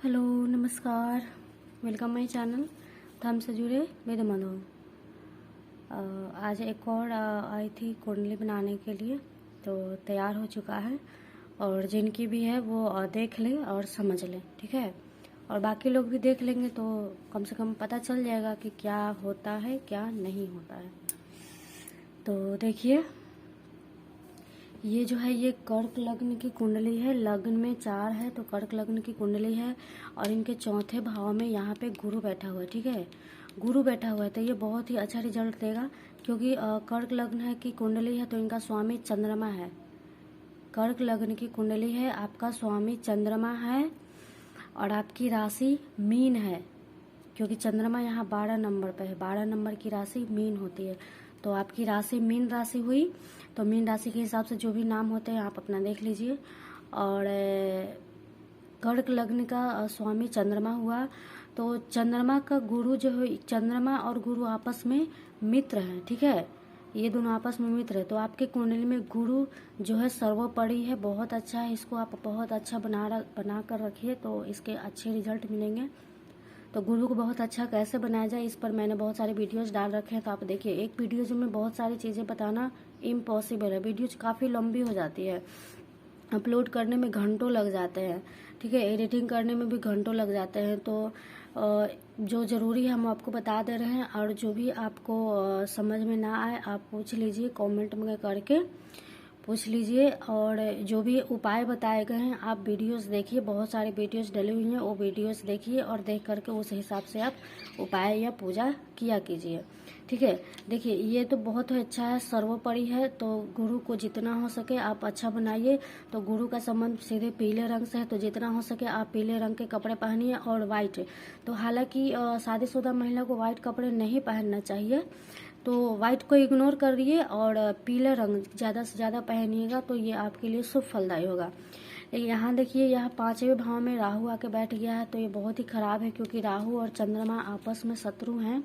Hello, नमस्कार। Welcome my channel धर्म से जुड़े मेरे मधु। आज एक और आई थी कुंडली बनाने के लिए, तो तैयार हो चुका है। और जिनकी भी है वो देख ले और समझ ले, ठीक है। और बाकी लोग भी देख लेंगे तो कम से कम पता चल जाएगा कि क्या होता है क्या नहीं होता है। तो देखिए, ये जो है ये कर्क लग्न की कुंडली है। लग्न में 4 है तो कर्क लग्न की कुंडली है। और इनके चौथे भाव में यहाँ पे गुरु बैठा हुआ है, ठीक है। गुरु बैठा हुआ है तो ये बहुत ही अच्छा रिजल्ट देगा, क्योंकि कर्क लग्न है की कुंडली है तो इनका स्वामी चंद्रमा है। कर्क लग्न की कुंडली है, आपका स्वामी चंद्रमा है और आपकी राशि मीन है, क्योंकि चंद्रमा यहाँ 12 नंबर पे है। 12 नंबर की राशि मीन होती है। तो आपकी राशि मीन राशि हुई, तो मीन राशि के हिसाब से जो भी नाम होते हैं आप अपना देख लीजिए। और कर्क लग्न का स्वामी चंद्रमा हुआ, तो चंद्रमा का गुरु जो है, चंद्रमा और गुरु आपस में मित्र हैं, ठीक है। ये दोनों आपस में मित्र है। तो आपके कुंडली में गुरु जो है सर्वोपरि है, बहुत अच्छा है। इसको आप बहुत अच्छा बना कर रखिए तो इसके अच्छे रिजल्ट मिलेंगे। तो गुरु को बहुत अच्छा कैसे बनाया जाए, इस पर मैंने बहुत सारे वीडियोस डाल रखे हैं। तो आप देखिए, एक वीडियोज में बहुत सारी चीज़ें बताना इम्पॉसिबल है। वीडियोज काफ़ी लंबी हो जाती है, अपलोड करने में घंटों लग जाते हैं, ठीक है। एडिटिंग करने में भी घंटों लग जाते हैं। तो जो ज़रूरी है हम आपको बता दे रहे हैं। और जो भी आपको समझ में ना आए आप पूछ लीजिए, कमेंट में करके पूछ लीजिए। और जो भी उपाय बताए गए हैं आप वीडियोस देखिए, बहुत सारे वीडियोस डली हुई हैं, वो वीडियोस देखिए और देख करके उस हिसाब से आप उपाय या पूजा किया कीजिए, ठीक है। देखिए, ये तो बहुत अच्छा है, सर्वोपरि है। तो गुरु को जितना हो सके आप अच्छा बनाइए। तो गुरु का संबंध सीधे पीले रंग से है, तो जितना हो सके आप पीले रंग के कपड़े पहनिए और वाइट। तो हालांकि शादीशुदा महिला को वाइट कपड़े नहीं पहनना चाहिए, तो वाइट को इग्नोर करिए और पीले रंग ज़्यादा से ज़्यादा पहनिएगा, तो ये आपके लिए शुभ फलदायी होगा। यहाँ देखिए, यहाँ 5वें भाव में राहु आके बैठ गया है, तो ये बहुत ही खराब है, क्योंकि राहु और चंद्रमा आपस में शत्रु हैं।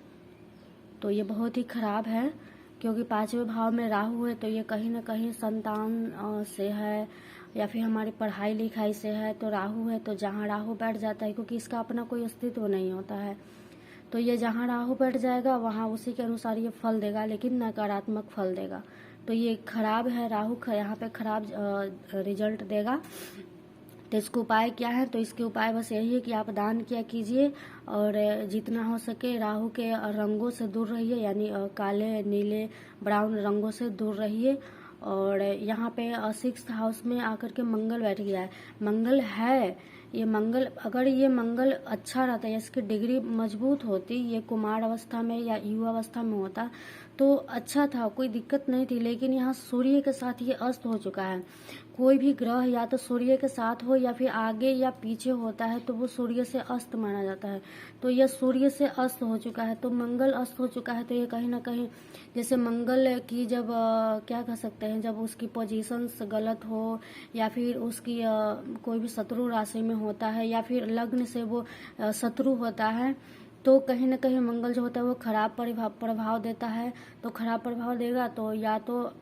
तो ये बहुत ही खराब है, क्योंकि 5वें भाव में राहु है, तो ये कहीं ना कहीं संतान से है या फिर हमारी पढ़ाई लिखाई से है। तो राहु है, तो जहाँ राहु बैठ जाता है, क्योंकि इसका अपना कोई अस्तित्व नहीं होता है, तो ये जहाँ राहु बैठ जाएगा वहाँ उसी के अनुसार ये फल देगा, लेकिन नकारात्मक फल देगा। तो ये खराब है, राहु यहाँ पे खराब रिजल्ट देगा। तो इसको उपाय क्या है, तो इसके उपाय बस यही है कि आप दान किया कीजिए और जितना हो सके राहु के रंगों से दूर रहिए, यानी काले नीले ब्राउन रंगों से दूर रहिए। और यहाँ पे 6th हाउस में आकर के मंगल बैठ गया है। मंगल है, ये मंगल, अगर ये मंगल अच्छा रहता है, इसकी डिग्री मजबूत होती, ये कुमार अवस्था में या युवा अवस्था में होता तो अच्छा था, कोई दिक्कत नहीं थी। लेकिन यहाँ सूर्य के साथ ये अस्त हो चुका है। कोई भी ग्रह या तो सूर्य के साथ हो या फिर आगे या पीछे होता है तो वो सूर्य से अस्त माना जाता है। तो यह सूर्य से अस्त हो चुका है, तो मंगल अस्त हो चुका है। तो ये कहीं ना कहीं, जैसे मंगल की जब क्या कह सकते हैं, जब उसकी पोजीशंस गलत हो या फिर उसकी कोई भी शत्रु राशि में होता है या फिर लग्न से वो शत्रु होता है, तो कहीं ना कहीं मंगल जो होता है वो खराब प्रभाव देता है। तो खराब प्रभाव देगा तो या तो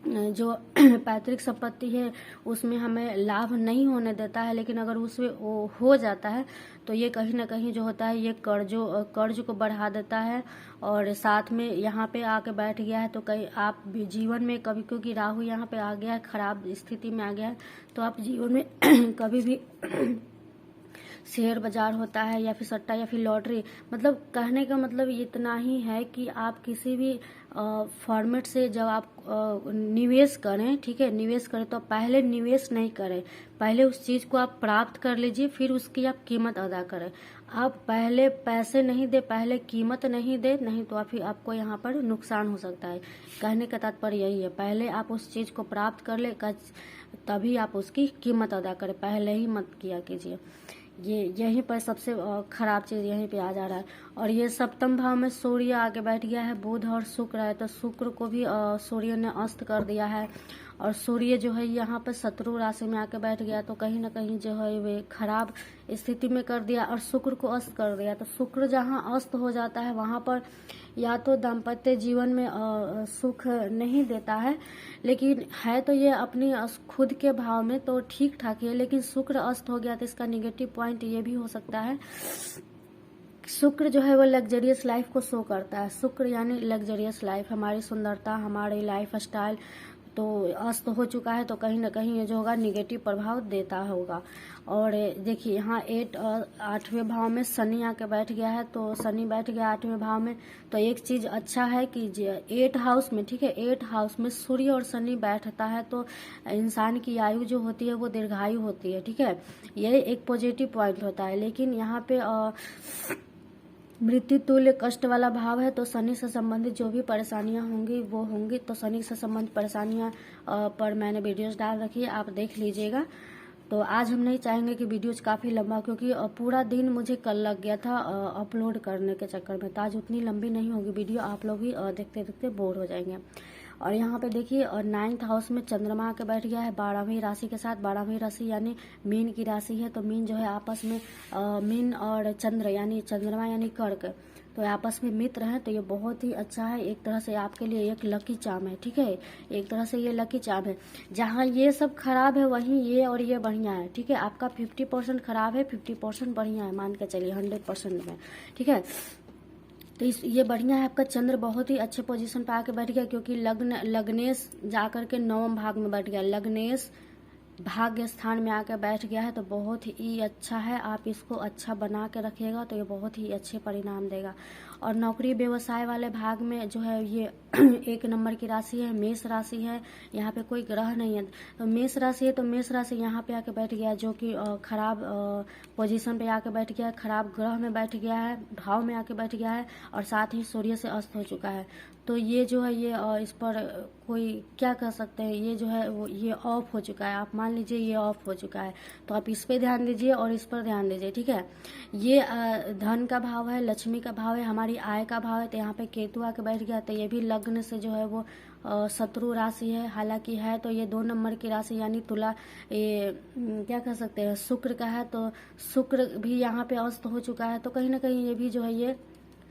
जो पैतृक संपत्ति है उसमें हमें लाभ नहीं होने देता है, लेकिन अगर उसमें वो हो जाता है तो ये कहीं ना कहीं जो होता है ये कर्ज को बढ़ा देता है। और साथ में यहाँ पे आके बैठ गया है, तो कहीं आप भी जीवन में कभी, क्योंकि राहु यहाँ पे आ गया है, खराब स्थिति में आ गया है, तो आप जीवन में कभी भी शेयर बाजार होता है या फिर सट्टा या फिर लॉटरी, मतलब कहने का मतलब इतना ही है कि आप किसी भी फॉर्मेट से जब आप निवेश करें, ठीक है, निवेश करें तो पहले निवेश नहीं करें, पहले उस चीज को आप प्राप्त कर लीजिए, फिर उसकी आप कीमत अदा करें। आप पहले पैसे नहीं दे, पहले कीमत नहीं दे, नहीं तो फिर आपको यहाँ पर नुकसान हो सकता है। कहने का तात्पर्य यही है, पहले आप उस चीज को प्राप्त कर ले तभी आप उसकी कीमत अदा करें, पहले ही मत किया कीजिए। ये यहीं पर सबसे खराब चीज यहीं पे आ जा रहा है। और ये 7म भाव में सूर्य आके बैठ गया है, बुध और शुक्र है, तो शुक्र को भी सूर्य ने अस्त कर दिया है। और सूर्य जो है यहाँ पर शत्रु राशि में आके बैठ गया, तो कहीं ना कहीं जो है वे खराब स्थिति में कर दिया और शुक्र को अस्त कर दिया। तो शुक्र जहाँ अस्त हो जाता है वहां पर या तो दाम्पत्य जीवन में सुख नहीं देता है, लेकिन है तो ये अपनी खुद के भाव में तो ठीक ठाक है, लेकिन शुक्र अस्त हो गया तो इसका निगेटिव पॉइंट ये भी हो सकता है। शुक्र जो है वो लग्जरियस लाइफ को शो करता है। शुक्र यानी लग्जरियस लाइफ, हमारी सुंदरता, हमारी लाइफ स्टाइल तो अस्त हो चुका है, तो कहीं ना कहीं ये जो होगा निगेटिव प्रभाव देता होगा। और देखिए यहाँ 8वें भाव में शनि आके बैठ गया है, तो शनि बैठ गया 8वें भाव में, तो एक चीज अच्छा है कि 8 हाउस में, ठीक है, 8 हाउस में सूर्य और शनि बैठता है तो इंसान की आयु जो होती है वो दीर्घायु होती है, ठीक है, ये एक पॉजिटिव पॉइंट होता है। लेकिन यहाँ पे मृत्यु तुल्य कष्ट वाला भाव है, तो शनि से संबंधित जो भी परेशानियां होंगी वो होंगी। तो शनि से संबंधित परेशानियां पर मैंने वीडियोस डाल रखी है, आप देख लीजिएगा। तो आज हम नहीं चाहेंगे कि वीडियोज काफ़ी लंबा, क्योंकि पूरा दिन मुझे कल लग गया था अपलोड करने के चक्कर में, तो आज उतनी लंबी नहीं होगी वीडियो, आप लोग भी देखते देखते बोर हो जाएंगे। और यहाँ पे देखिए 9th हाउस में चंद्रमा आके बैठ गया है 12वीं राशि के साथ। 12वीं राशि यानी मीन की राशि है, तो मीन जो है आपस में मीन और चंद्र यानी चंद्रमा यानी कर्क, तो आपस में मित्र हैं, तो ये बहुत ही अच्छा है। एक तरह से आपके लिए एक लकी चार्म है, ठीक है, एक तरह से ये लकी चार्म है। जहाँ ये सब खराब है वहीं ये और ये बढ़िया है, ठीक है। आपका 50% खराब है, 50% बढ़िया है, मान के चलिए 100% में, ठीक है। तो ये बढ़िया है, आपका चंद्र बहुत ही अच्छे पोजीशन पे आके बैठ गया, क्योंकि लग्नेश जाकर के 9वें भाग में बैठ गया, लग्नेश भाग्य स्थान में आकर बैठ गया है, तो बहुत ही अच्छा है। आप इसको अच्छा बना के रखिएगा तो ये बहुत ही अच्छे परिणाम देगा। और नौकरी व्यवसाय वाले भाग में जो है ये 1 नंबर की राशि है, मेष राशि है, यहाँ पे कोई ग्रह नहीं है, तो मेष राशि है, तो मेष राशि यहाँ पे आके बैठ गया, जो कि खराब पोजीशन पे आके बैठ गया है, खराब ग्रह में बैठ गया है, भाव में आके बैठ गया है, और साथ ही सूर्य से अस्त हो चुका है। तो ये जो है ये इस पर कोई क्या कर सकते हैं, ये जो है वो ये ऑफ हो चुका है, आप मान लीजिए ये ऑफ हो चुका है, तो आप इस पे ध्यान दीजिए और इस पर ध्यान दीजिए, ठीक है। ये धन का भाव है, लक्ष्मी का भाव है, हमारी आय का भाव है, तो यहाँ पे केतु आके बैठ गया, तो ये भी लग्न से जो है वो शत्रु राशि है, हालांकि है तो ये 2 नंबर की राशि यानी तुला, ये क्या कह सकते हैं शुक्र का है, तो शुक्र भी यहाँ पे अस्त हो चुका है, तो कहीं ना कहीं ये भी जो है ये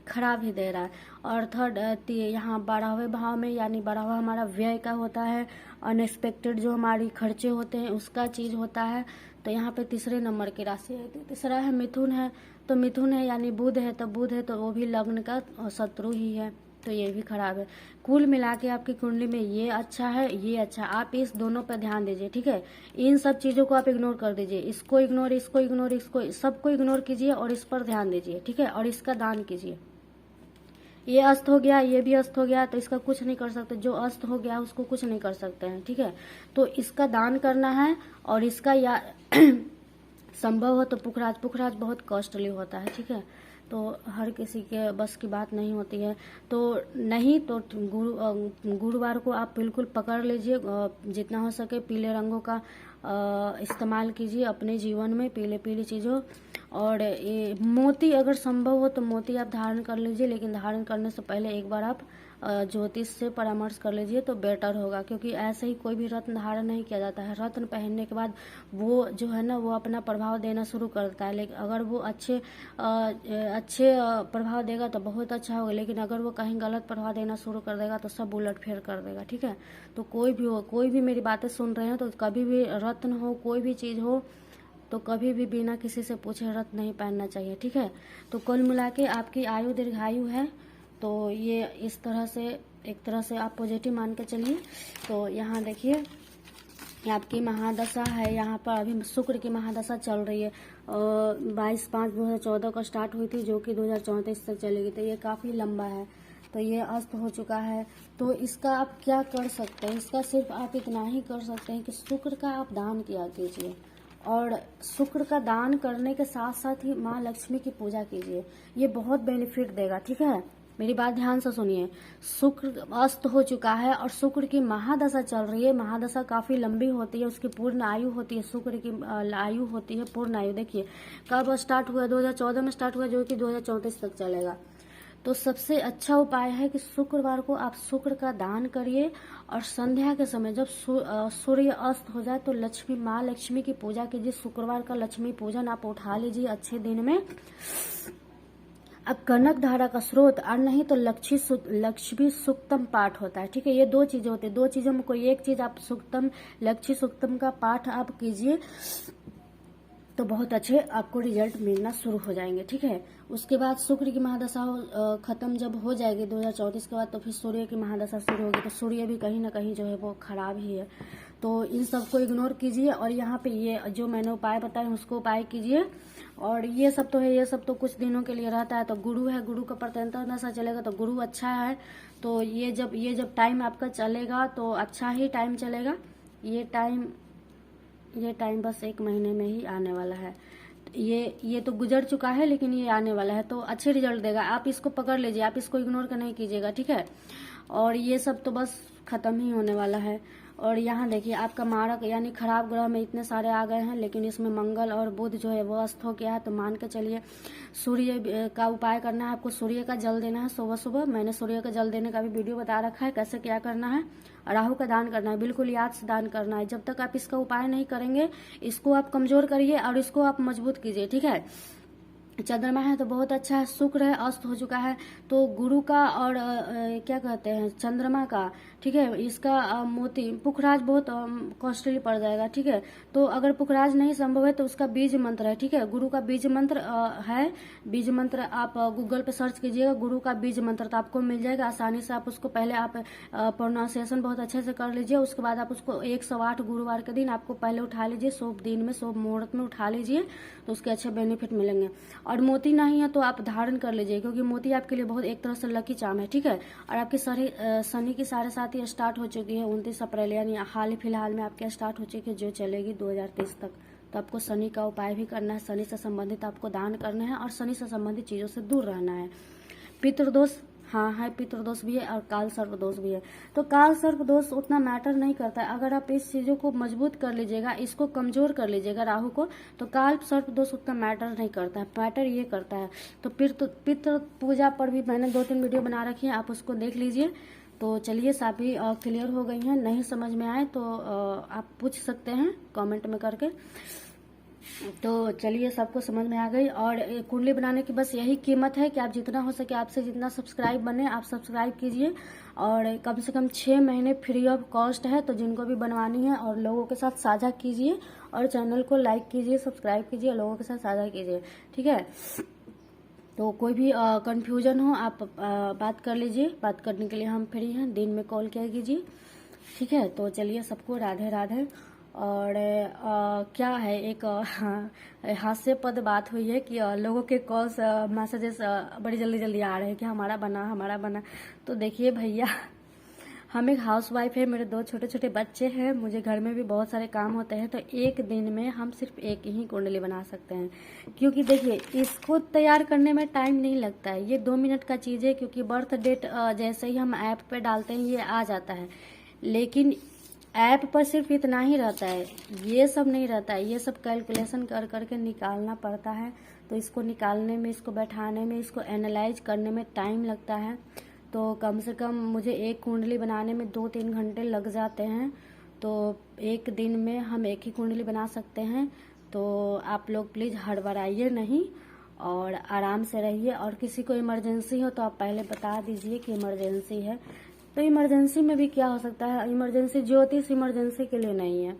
खराब ही दे रहा है। और थर्ड यहाँ 12वें भाव में, यानी 12वां हमारा व्यय का होता है, अनएक्सपेक्टेड जो हमारी खर्चे होते हैं उसका चीज होता है, तो यहाँ पे 3रे नंबर की राशि है, तो तीसरा है मिथुन है, तो मिथुन है यानी बुध है, तो बुध है तो वो भी लग्न का शत्रु ही है, तो ये भी खराब है। कुल मिला के आपकी कुंडली में ये अच्छा है, ये अच्छा, आप इस दोनों पर ध्यान दीजिए, ठीक है। इन सब चीजों को आप इग्नोर कर दीजिए, इसको इग्नोर, इसको इग्नोर, इसको सबको इग्नोर कीजिए और इस पर ध्यान दीजिए, ठीक है, और इसका दान कीजिए। ये अस्त हो गया, ये भी अस्त हो गया, तो इसका कुछ नहीं कर सकते, जो अस्त हो गया उसको कुछ नहीं कर सकते हैं, ठीक है। तो इसका दान करना है, और इसका या संभव हो तो पुखराज बहुत कॉस्टली होता है, ठीक है, तो हर किसी के बस की बात नहीं होती है, तो नहीं तो गुरुवार को आप बिल्कुल पकड़ लीजिए, जितना हो सके पीले रंगों का इस्तेमाल कीजिए अपने जीवन में, पीली चीज़ों। और ये मोती अगर संभव हो तो मोती आप धारण कर लीजिए, लेकिन धारण करने से पहले एक बार आप ज्योतिष से परामर्श कर लीजिए तो बेटर होगा, क्योंकि ऐसे ही कोई भी रत्न धारण नहीं किया जाता है। रत्न पहनने के बाद वो जो है ना वो अपना प्रभाव देना शुरू करता है, लेकिन अगर वो अच्छे प्रभाव देगा तो बहुत अच्छा होगा, लेकिन अगर वो कहीं गलत प्रभाव देना शुरू कर देगा तो सब उलट फेर कर देगा, ठीक है। तो कोई भी हो, कोई भी मेरी बातें सुन रहे हो तो कभी भी रत्न हो, कोई भी चीज़ हो, तो कभी भी बिना किसी से पूछे रत्न नहीं पहनना चाहिए, ठीक है। तो कुल मिला के आपकी आयु दीर्घायु है, तो ये इस तरह से एक तरह से आप पॉजिटिव मान के चलिए। तो यहाँ देखिए आपकी महादशा है, यहाँ पर अभी शुक्र की महादशा चल रही है, 22/5/2014 को स्टार्ट हुई थी, जो कि 2034 तक चलेगी, तो ये काफ़ी लंबा है, तो ये अस्त हो चुका है। तो इसका आप क्या कर सकते हैं, इसका सिर्फ आप इतना ही कर सकते हैं कि शुक्र का आप दान किया कीजिए, और शुक्र का दान करने के साथ साथ ही माँ लक्ष्मी की पूजा कीजिए, ये बहुत बेनिफिट देगा, ठीक है। मेरी बात ध्यान से सुनिए, शुक्र अस्त हो चुका है और शुक्र की महादशा चल रही है, महादशा काफी लंबी होती है, उसकी पूर्ण आयु होती है, शुक्र की आयु होती है पूर्ण आयु। देखिए कब स्टार्ट हुआ, 2014 में स्टार्ट हुआ, जो कि 2034 तक चलेगा। तो सबसे अच्छा उपाय है कि शुक्रवार को आप शुक्र का दान करिए, और संध्या के समय जब सूर्य अस्त हो जाए तो लक्ष्मी माँ लक्ष्मी की पूजा कीजिए। शुक्रवार का लक्ष्मी पूजन आप उठा लीजिए अच्छे दिन में, अब कनक धारा का स्रोत और नहीं तो लक्ष्मी सूक्तम पाठ होता है, ठीक है। ये दो चीजें होती है, दो चीजों में कोई एक चीज आप सूक्तम लक्ष्मी सूक्तम का पाठ आप कीजिए तो बहुत अच्छे आपको रिजल्ट मिलना शुरू हो जाएंगे, ठीक है। उसके बाद शुक्र की महादशा खत्म जब हो जाएगी 2034 के बाद, तो फिर सूर्य की महादशा शुरू होगी। तो सूर्य भी कहीं ना कहीं जो है वो खराब ही है, तो इन सबको इग्नोर कीजिए। और यहाँ पे ये जो मैंने उपाय बताए उसको उपाय कीजिए। और ये सब तो है, ये सब तो कुछ दिनों के लिए रहता है। तो गुरु है, गुरु का प्रत्यंतर दशा चलेगा तो गुरु अच्छा है, तो ये जब टाइम आपका चलेगा तो अच्छा ही टाइम चलेगा। ये टाइम बस 1 महीने में ही आने वाला है। ये तो गुजर चुका है, लेकिन ये आने वाला है, तो अच्छे रिजल्ट देगा। आप इसको पकड़ लीजिए, आप इसको इग्नोर कर नहीं कीजिएगा, ठीक है। और ये सब तो बस खत्म ही होने वाला है। और यहाँ देखिए आपका मारक यानी खराब ग्रह में इतने सारे आ गए हैं, लेकिन इसमें मंगल और बुध जो है वो अस्त हो गया है। तो मान के चलिए सूर्य का उपाय करना है आपको, सूर्य का जल देना है सुबह सुबह। मैंने सूर्य का जल देने का भी वीडियो बता रखा है कैसे क्या करना है। राहु का दान करना है, बिल्कुल याद से दान करना है। जब तक आप इसका उपाय नहीं करेंगे, इसको आप कमजोर करिए और इसको आप मजबूत कीजिए, ठीक है। चंद्रमा है तो बहुत अच्छा है, शुक्र है अस्त हो चुका है, तो गुरु का और क्या कहते हैं चंद्रमा का, ठीक है। इसका मोती पुखराज बहुत कॉस्टली पड़ जाएगा, ठीक है। तो अगर पुखराज नहीं संभव है तो उसका बीज मंत्र है, ठीक है। गुरु का बीज मंत्र है, बीज मंत्र आप गूगल पे सर्च कीजिएगा गुरु का बीज मंत्र, तो आपको मिल जाएगा आसानी से। आप उसको पहले आप प्रोनाउंसिएशन बहुत अच्छे से कर लीजिए, उसके बाद आप उसको 108 गुरुवार के दिन आपको पहले उठा लीजिए, शुभ दिन में शुभ मुहूर्त में उठा लीजिए, तो उसके अच्छे बेनिफिट मिलेंगे। और मोती नहीं है तो आप धारण कर लीजिए, क्योंकि मोती आपके लिए बहुत एक तरह से लकी चार्म है, ठीक है। और आपकी शनि की 7.5 स्टार्ट हो चुकी है 29 अप्रैल, यानी हाल ही फिलहाल में आपके स्टार्ट हो चुकी है, जो चलेगी 2023 तक। तो आपको शनि का उपाय भी करना है, शनि से संबंधित आपको दान करने हैं और शनि से संबंधित चीजों से दूर रहना है। पितृदोष हाँ है, पितृदोष भी है और काल सर्प दोष भी है। तो काल सर्प दोष उतना मैटर नहीं करता है, अगर आप इस चीजों को मजबूत कर लीजिएगा, इसको कमजोर कर लीजिएगा राहु को, तो काल सर्प दोष उतना मैटर नहीं करता है। मैटर ये करता है तो पितृ पूजा पर भी मैंने 2-3 वीडियो बना रखी है, आप उसको देख लीजिए। तो चलिए सभी क्लियर हो गई हैं। नहीं समझ में आए तो आप पूछ सकते हैं कमेंट में करके। तो चलिए सबको समझ में आ गई। और कुंडली बनाने की बस यही कीमत है कि आप जितना हो सके आपसे जितना सब्सक्राइब बने आप सब्सक्राइब कीजिए, और कम से कम 6 महीने फ्री ऑफ कॉस्ट है। तो जिनको भी बनवानी है और लोगों के साथ साझा कीजिए, और चैनल को लाइक कीजिए, सब्सक्राइब कीजिए, लोगों के साथ साझा कीजिए, ठीक है। तो कोई भी कंफ्यूजन हो आप बात कर लीजिए, बात करने के लिए हम फ्री हैं, दिन में कॉल किया कीजिए, ठीक है। तो चलिए सबको राधे राधे। और क्या है एक हास्यपद बात हुई है कि लोगों के कॉल्स मैसेजेस बड़ी जल्दी जल्दी आ रहे हैं कि हमारा बना। तो देखिए भैया, हम एक हाउसवाइफ है, मेरे 2 छोटे छोटे बच्चे हैं, मुझे घर में भी बहुत सारे काम होते हैं। तो एक दिन में हम सिर्फ एक ही कुंडली बना सकते हैं, क्योंकि देखिए इसको तैयार करने में टाइम नहीं लगता है, ये 2 मिनट का चीज़ है। क्योंकि बर्थ डेट जैसे ही हम ऐप पे डालते हैं ये आ जाता है, लेकिन ऐप पर सिर्फ इतना ही रहता है, ये सब नहीं रहता है। ये सब कैलकुलेशन कर करके निकालना पड़ता है। तो इसको निकालने में, इसको बैठाने में, इसको एनालाइज करने में टाइम लगता है। तो कम से कम मुझे एक कुंडली बनाने में 2-3 घंटे लग जाते हैं। तो एक दिन में हम एक ही कुंडली बना सकते हैं। तो आप लोग प्लीज़ हड़बड़ाइए नहीं और आराम से रहिए। और किसी को इमरजेंसी हो तो आप पहले बता दीजिए कि इमरजेंसी है। तो इमरजेंसी में भी क्या हो सकता है, इमरजेंसी ज्योतिष इमरजेंसी के लिए नहीं है।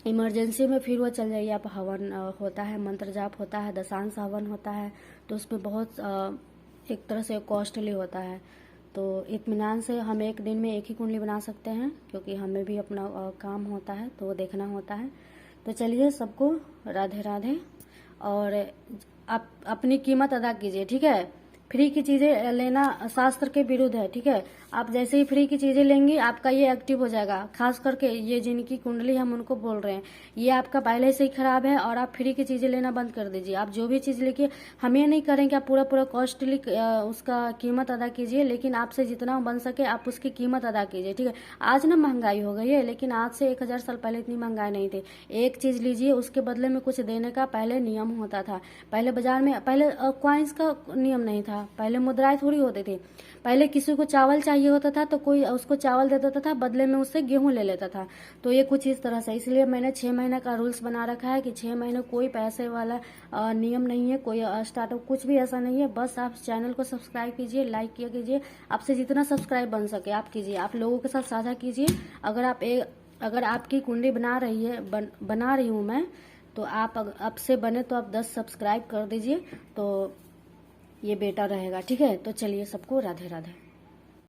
इमरजेंसी में फिर वो चल जाइए, आप हवन होता है, मंत्र जाप होता है, दशांश हवन होता है, तो उस पर बहुत एक तरह से कॉस्टली होता है। तो इत्मीनान से हम एक दिन में एक ही कुंडली बना सकते हैं, क्योंकि हमें भी अपना काम होता है तो वो देखना होता है। तो चलिए सबको राधे राधे। और आप अपनी कीमत अदा कीजिए, ठीक है। फ्री की चीजें लेना शास्त्र के विरुद्ध है, ठीक है। आप जैसे ही फ्री की चीजें लेंगी आपका ये एक्टिव हो जाएगा। खास करके ये जिनकी कुंडली हम उनको बोल रहे हैं, ये आपका पहले से ही खराब है और आप फ्री की चीजें लेना बंद कर दीजिए। आप जो भी चीज लेके, हम ये नहीं करें कि आप पूरा कॉस्टली उसका कीमत अदा कीजिए, लेकिन आपसे जितना बन सके आप उसकी कीमत अदा कीजिए, ठीक है। आज ना महंगाई हो गई है, लेकिन आज से 1000 साल पहले इतनी महंगाई नहीं थी। एक चीज लीजिए उसके बदले में कुछ देने का पहले नियम होता था। पहले बाजार में पहले क्वाइंस का नियम नहीं था, था, पहले मुद्राएं थोड़ी होती थी। पहले किसी को चावल चाहिए होता था तो कोई उसको चावल दे देता था, बदले में उससे गेहूं ले लेता था। तो ये कुछ इस तरह से, इसलिए मैंने 6 महीने का रूल्स बना रखा है कि 6 महीने कोई पैसे वाला नियम नहीं है, कोई स्टार्टअप कुछ भी ऐसा नहीं है। बस आप चैनल को सब्सक्राइब कीजिए, लाइक किया कीजिए, आपसे जितना सब्सक्राइब बन सके आप कीजिए, आप लोगों के साथ साझा कीजिए। अगर आपकी कुंडली बना रही हूँ मैं, तो आप अब से बने तो आप 10 सब्सक्राइब कर दीजिए, तो ये बेटर रहेगा। ठीक है, तो चलिए सबको राधे राधे।